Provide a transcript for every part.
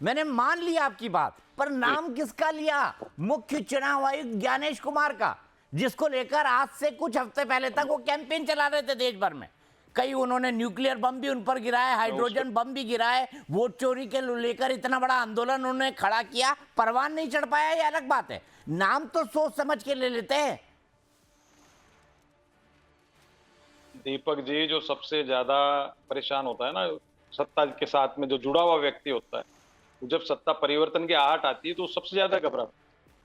मैंने मान लिया आपकी बात, पर नाम किसका लिया? मुख्य चुनाव आयुक्त ज्ञानेश कुमार का, जिसको लेकर आज से कुछ हफ्ते पहले तक वो कैंपेन चला रहे थे देश भर में। कई उन्होंने न्यूक्लियर बम भी उन पर गिराए, हाइड्रोजन बम भी गिराए, वोट चोरी के लेकर इतना बड़ा आंदोलन उन्होंने खड़ा किया, परवान नहीं चढ़ पाया, ये अलग बात है। नाम तो सोच समझ के ले लेते हैं। दीपक जी, जो सबसे ज्यादा परेशान होता है ना सत्ता के साथ में, जो जुड़ा हुआ व्यक्ति होता है, जब सत्ता परिवर्तन की आहट आती है तो सबसे ज्यादा घबराता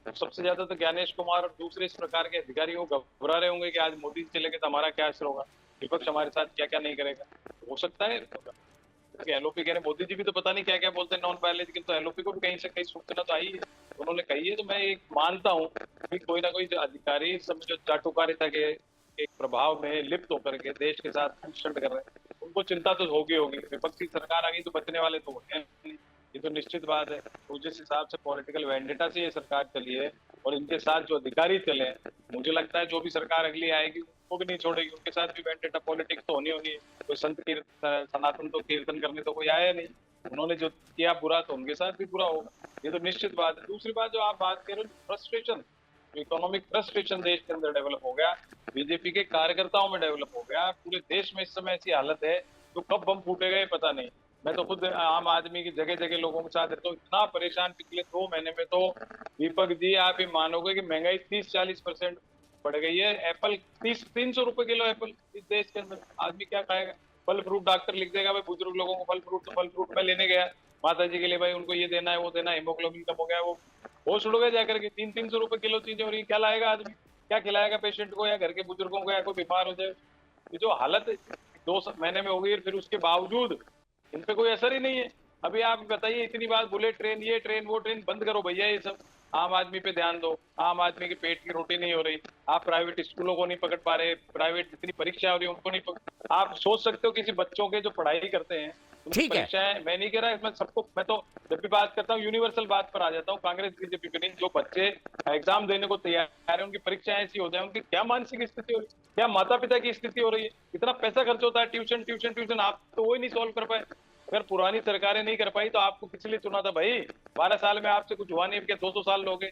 है। सबसे ज्यादा तो ज्ञानेश कुमार और दूसरे इस प्रकार के अधिकारी वो घबरा रहे होंगे कि आज मोदी जी चले गए तो हमारा क्या असर होगा, विपक्ष हमारे साथ क्या क्या नहीं करेगा। हो सकता है एलओपी कह रहे, मोदी जी भी तो पता नहीं क्या क्या बोलते हैं नॉन बायोलॉजिकल, तो एलओपी को भी कहीं से कहीं सूचना तो आई है, उन्होंने कही है। तो मैं एक मानता हूँ कि कोई ना कोई जो अधिकारी सब जो चाटुकारिता के एक प्रभाव में लिप्त होकर के देश के साथ घुसपैठ कर रहे हैं, उनको चिंता तो होगी होगी। विपक्षी सरकार आ गई तो बचने वाले तो है नहीं, ये तो निश्चित बात है। तो जिस हिसाब से पॉलिटिकल वेंडेटा से ये सरकार चली है और इनके साथ जो अधिकारी चले हैं, मुझे लगता है जो भी सरकार अगली आएगी वो भी नहीं छोड़ेगी, उनके साथ भी वेंडेटा पॉलिटिक्स तो होनी होनी है। कोई संत कीर्तन सनातन तो कीर्तन करने तो कोई आया नहीं, उन्होंने जो किया बुरा तो उनके साथ भी बुरा होगा, ये तो निश्चित बात है। दूसरी बात जो आप बात कर रहे हो, फ्रस्ट्रेशन, इकोनॉमिक फ्रस्ट्रेशन देश के अंदर डेवलप हो गया, बीजेपी के कार्यकर्ताओं में डेवलप हो गया, पूरे देश में इस समय ऐसी हालत है तो कब बम फूटेगा ये पता नहीं। मैं तो खुद आम आदमी की जगह जगह लोगों के साथ रहता हूँ, इतना परेशान पिछले 2 महीने में तो दीपक जी आप ये मानोगे कि महंगाई 30-40% बढ़ गई है। एप्पल 300 रुपए किलो एप्पल इस देश के अंदर, आदमी क्या खाएगा? फल फ्रूट डॉक्टर लिख देगा भाई बुजुर्ग लोगों को फल फ्रूट, तो फल फ्रूट में लेने गया माता जी के लिए, भाई उनको ये देना है वो देना है, हिमोग्लोबिन कम हो गया, वो होश उड़ गया जाकर के 300 रुपए किलो चीजें हो रही, क्या लाएगा आदमी? क्या खिलाएगा पेशेंट को या घर के बुजुर्गों को, या कोई बीमार हो जाए? ये जो हालत 2 महीने में हो गई, फिर उसके बावजूद इन पे कोई असर ही नहीं है। अभी आप बताइए, इतनी बात बुलेट ट्रेन, ये ट्रेन वो ट्रेन, बंद करो भैया ये सब, आम आदमी पे ध्यान दो। आम आदमी के पेट की रोटी नहीं हो रही, आप प्राइवेट स्कूलों को नहीं पकड़ पा रहे, प्राइवेट जितनी परीक्षा हो रही है उनको नहीं पकड़। आप सोच सकते हो किसी बच्चों के जो पढ़ाई करते हैं उनकी ठीक है। परीक्षाएं, मैं नहीं कह रहा इसमें सबको, मैं तो जब भी बात करता हूँ यूनिवर्सल बात पर आ जाता हूँ, कांग्रेस बीजेपी पे नहीं। जो बच्चे एग्जाम देने को तैयार है, उनकी परीक्षाएं ऐसी हो जाए, उनकी क्या मानसिक स्थिति हो रही है, क्या माता पिता की स्थिति हो रही है, इतना पैसा खर्च होता है ट्यूशन ट्यूशन ट्यूशन, आप तो वही नहीं सॉल्व कर पाए। अगर पुरानी सरकारें नहीं कर पाई तो आपको किस लिए चुना था भाई? 12 साल में आपसे कुछ हुआ नहीं, क्या 200 साल लोगे?